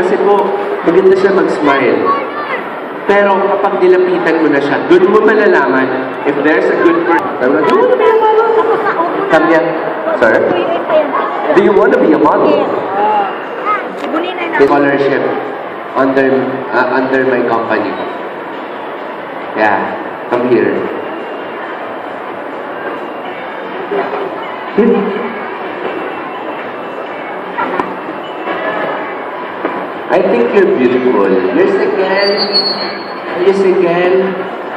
Kasi po, maganda siya mag-smile. Pero kapag nilapitan mo na siya, doon mo malalaman if there's a good person. Come here. Sir? Do you want to be a model? Scholarship under my company. Yeah, come here. I think you're beautiful. Yes again. Yes again.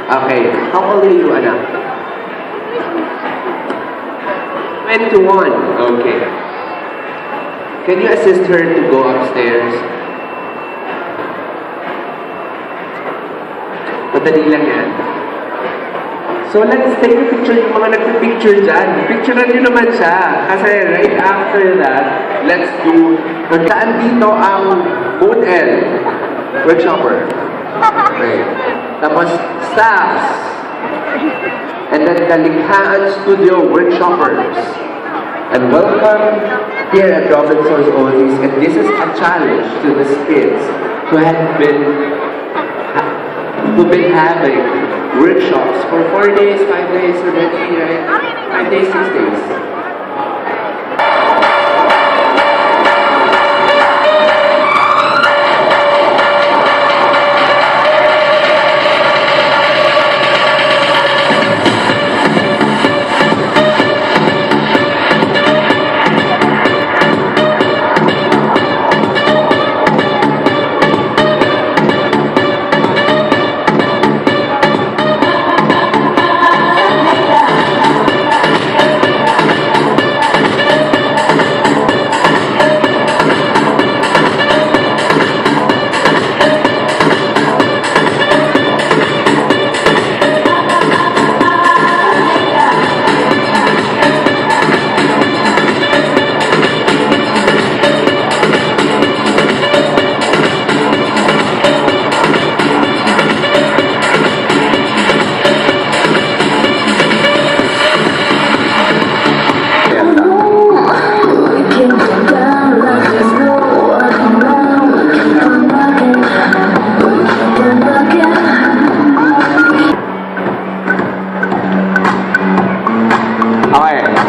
Okay. How old are you, anak? 21. Okay. Can you assist her to go upstairs? Madali lang yan. So let's take a picture. Yung mga nagpipicture dyan, picturean nyo naman siya. Kasi right after that, let's do, saan dito ang Moon L? Workshopper. Okay. Tapos staffs. And then Kalikhaan Studio Workshoppers. And welcome here at Robinson's Oldies. And this is a challenge to the kids who have been having workshops for 4 days, 5 days already, right? 5 days, 6 days.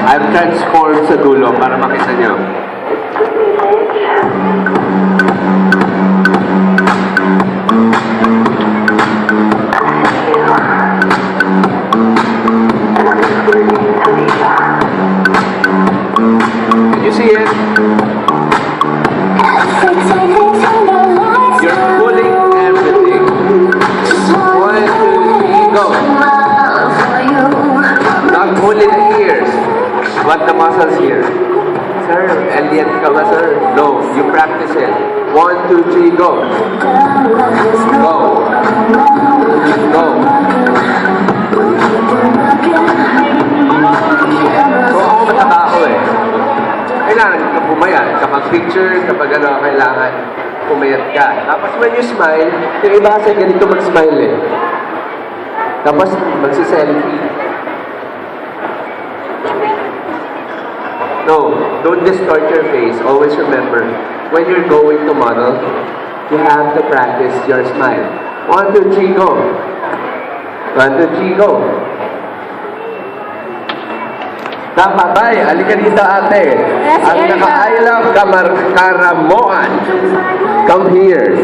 I've transformed sa dulo para makita nyo. Can you see it? You're pulling everything. 1, 2, 3, go. Not pulling the ears. What the muscles here? Sir, Elliot ka ba, sir? No, you practice it. 1, 2, 3, go. Go. Go. So ako mataba ako eh. Kailangan ka pumayat. Kapag picture, kapag ano, kailangan pumayat ka. Tapos when you smile, yung iba kasi ganito mag-smile eh. Tapos magsi-selfie. No, don't distort your face. Always remember, when you're going to model, you have to practice your smile. 1, 2, 3, go. 1, 2, 3, go. Tama, bye. Halika dito, ate. Ang naka-I love Karamoan. Come here.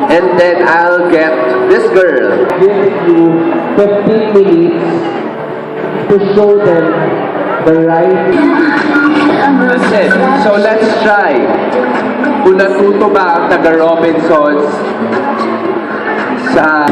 And then I'll get this girl. Give you 15 minutes to show them the right. That's it. So let's try. Kung natuto ba ang taga Robinsons sa